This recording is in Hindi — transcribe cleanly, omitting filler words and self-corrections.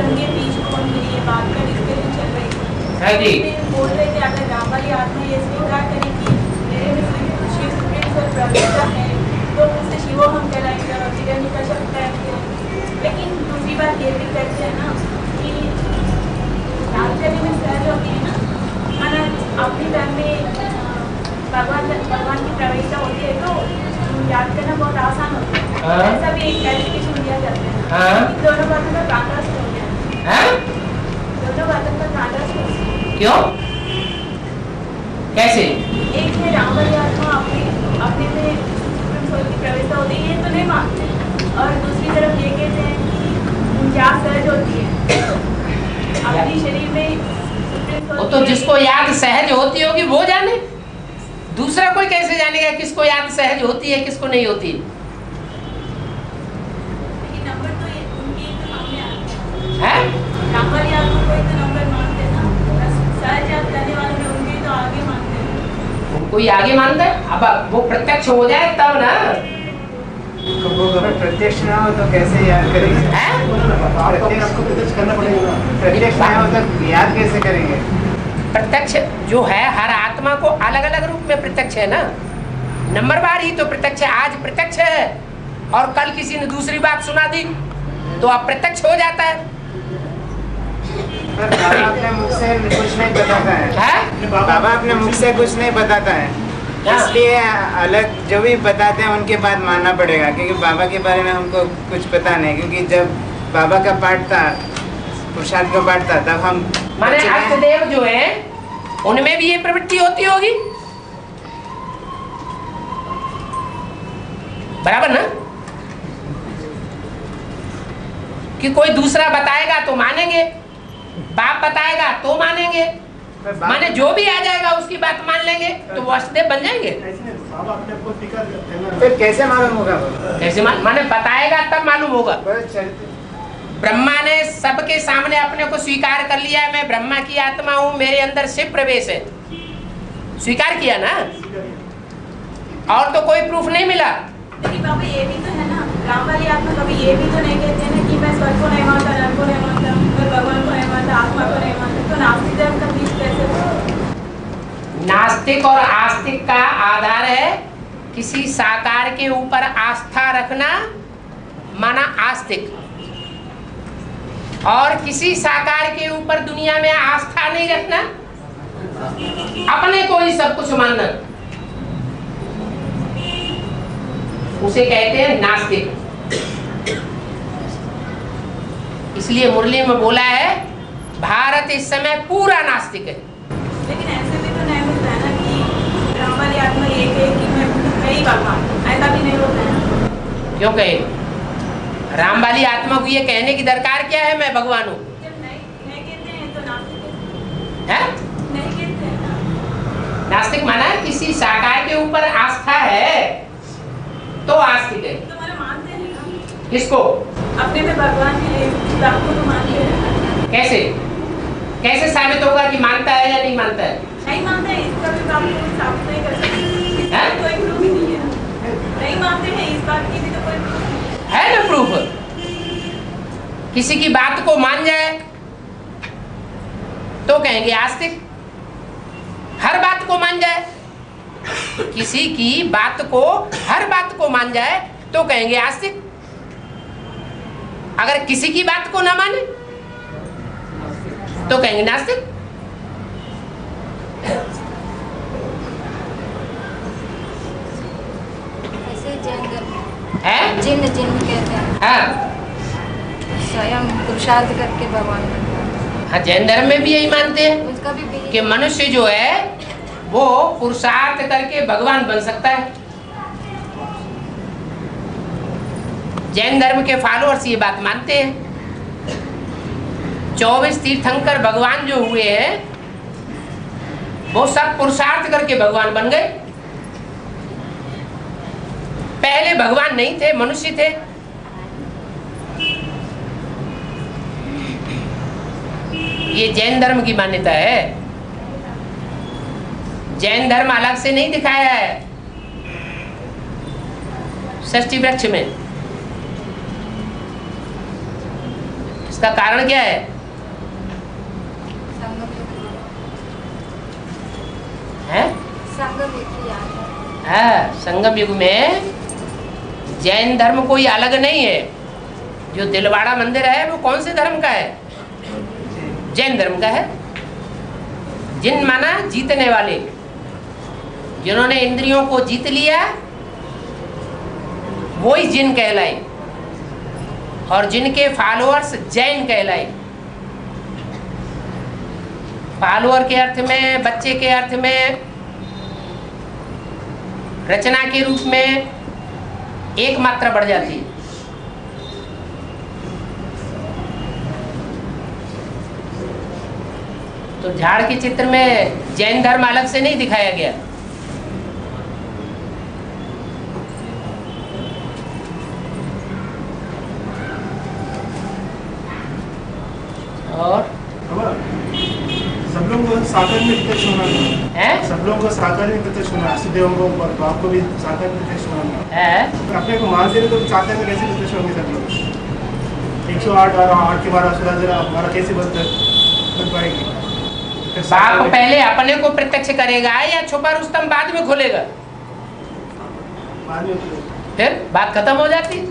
उनके बीच में उनके लिए बात का डिस्कशन चल रही थी। हाँ जी। बोल रहे थे अगर राम वाली आत्मा ये स्वीकार करे कि मेरे में शिव सुप्रीम कोर्ट प्रवेशता है तो उससे शिवो हम कहलाएंगे और हिरण्य का शब्द है। लेकिन दूसरी बात ये भी कहते हैं ना कि रामचर्य में सहज होती है ना, माना अपनी धर्म में भगवान की प्रवेशता होती है तो याद करना बहुत आसान होता है। ऐसा भी एक क्लैरिफिकेशन दिया जाता है। दोनों बातों का कॉन्ट्रास्ट हो गया। दोनों बातों का कॉन्ट्रास्ट हो गया। क्यों? कैसे? एक है राम वाली आत्मा अपने में सुप्रीम सोल की प्रवेशता होती है तो नहीं मानते, और दूसरी तरफ ये कहते हैं कि क्या सहज होती है अपने शरीर में सुप्रीम सोल। वो तो जिसको याद सहज होती होगी वो जाने, दूसरा कोई कैसे जानेगा किसको याद सहज होती है किसको नहीं होती? लेकिन नंबर तो ये उनके तो सामने आता है। राम वाली आत्मा को तो नंबर मानते ना, बस सहज याद करने वाले में उनके तो आगे मानते हैं। उनको ही आगे मानते हैं। अब वो प्रत्यक्ष हो जाए तब ना। तो वो अगर प्रत्यक्ष ना हो तो कैसे याद करेंगे? प्रत्यक्ष करना पड़ेगा। प्रत्यक्ष ना हो तो याद कैसे करेंगे? प्रत्यक्ष जो है हर आत्मा को अलग अलग रूप में प्रत्यक्ष है ना, नंबरवार ही तो प्रत्यक्ष है। आज प्रत्यक्ष है और कल किसी ने दूसरी बात सुना दी तो अब प्रत्यक्ष हो जाता है। बाबा अपने मुख से कुछ नहीं बताता है। बाबा अपने मुख से कुछ नहीं बताता है, इसलिए अलग जो भी बताते हैं उनके बाद मानना पड़ेगा, क्योंकि बाबा के बारे में हमको कुछ पता नहीं। क्योंकि जब बाबा का पाठ था, पुरुषार्थ का पाठ था, तब हम माने अष्टदेव जो है उनमें भी ये प्रवृत्ति होती होगी, बराबर ना? कि कोई दूसरा बताएगा तो मानेंगे, बाप बताएगा तो मानेंगे, माने जो भी आ जाएगा उसकी बात मान लेंगे तो वो अष्टदेव बन जाएंगे। फिर कैसे मालूम होगा? कैसे माने बताएगा तब मालूम होगा। ब्रह्मा ने सबके सामने अपने को स्वीकार कर लिया है, मैं ब्रह्मा की आत्मा हूँ, मेरे अंदर शिव प्रवेश है, स्वीकार किया ना, और तो कोई प्रूफ नहीं मिला। लेकिन बाबा ये भी तो है ना, राम वाली आत्मा कभी ये भी तो नहीं कहते हैं ना कि मैं स्वर्ग को नहीं मानता, नरक को नहीं मानता, मैं भगवान को नहीं मानता, आत्मा को नहीं मानता। तो नास्तिक धर्म का बीच कैसे हो? नास्तिक और आस्तिक का आधार है किसी साकार के ऊपर आस्था रखना, माना आस्तिक, और किसी साकार के ऊपर दुनिया में आस्था नहीं रखना, अपने को ही सब कुछ मानना, उसे कहते हैं नास्तिक। इसलिए मुरली में बोला है भारत इस समय पूरा नास्तिक है। लेकिन ऐसे भी तो नहीं होता है ना कि राम वाली आत्मा ये कहे कि मैं ही भगवान, ऐसा भी नहीं होता है। क्यों कहे? राम वाली आत्मा को ये कहने की दरकार क्या है मैं भगवान हूँ? जब नहीं कहते हैं तो नास्तिक है? नहीं कहते हैं ना। नास्तिक माना किसी साकार के ऊपर आस्था है तो आस्तिक है। तो मैंने मानते हैं ना, किसको? अपने में भगवान है, आपको तो मानते हैं। कैसे कैसे साबित होगा कि मानता है या नहीं मानता है? नहीं मानते हैं इसका भी आप कोई साबित नहीं कर सकते, हैं? कोई प्रूफ ही नहीं है। नहीं मानते हैं इस बात की भी तो कोई प्रूफ है ना प्रूफ? किसी की बात को मान जाए तो कहेंगे आस्तिक, हर बात को मान जाए, किसी की बात को हर बात को मान जाए तो कहेंगे आस्तिक, अगर किसी की बात को ना माने तो कहेंगे नास्तिक। ऐसे जैन धर्म है? जिन्न कहते हैं, हाँ स्वयं पुरुषार्थ करके भगवान बनता है। हाँ, जैन धर्म में भी यही मानते हैं उसका भी belief कि मनुष्य जो है वो पुरुषार्थ करके भगवान बन सकता है। जैन धर्म के फॉलोअर्स ये बात मानते हैं। 24 तीर्थंकर भगवान जो हुए हैं वो सब पुरुषार्थ करके भगवान बन गए। पहले भगवान नहीं थे, मनुष्य थे। ये जैन धर्म की मान्यता है। जैन धर्म अलग से नहीं दिखाया है षष्ठी वृक्ष में। उसका कारण क्या है? हैं? संगम युग की याद है। हाँ, संगम युग में जैन धर्म कोई अलग नहीं है। जो दिलवाड़ा मंदिर है वो कौन से धर्म का है? जैन धर्म का है। जिन माना जीतने वाले, जिन्होंने इंद्रियों को जीत लिया वो ही जिन कहलाए, और जिनके फॉलोअर्स जैन कहलाए। फॉलोअर के अर्थ में, बच्चे के अर्थ में, रचना के रूप में एक मात्रा बढ़ जाती है। तो झाड़ के चित्र में जैन धर्म अलग से नहीं दिखाया गया। और सब लोग साकार में प्रत्यक्ष होना है, सब लोग साकार में प्रत्यक्ष होना, देवों को बाप को भी साकार में प्रत्यक्ष होना है। तो अपने को मान दे तो साकार में कैसे प्रत्यक्ष होंगे सब लोग? 108 और 8 के 12 सुधा जरा हमारा कैसे बन पाएगी? बाप पहले अपने को प्रत्यक्ष करेगा या छुपा रुस्तम बाद में खोलेगा? बाद में फिर बात खत्म हो जाती।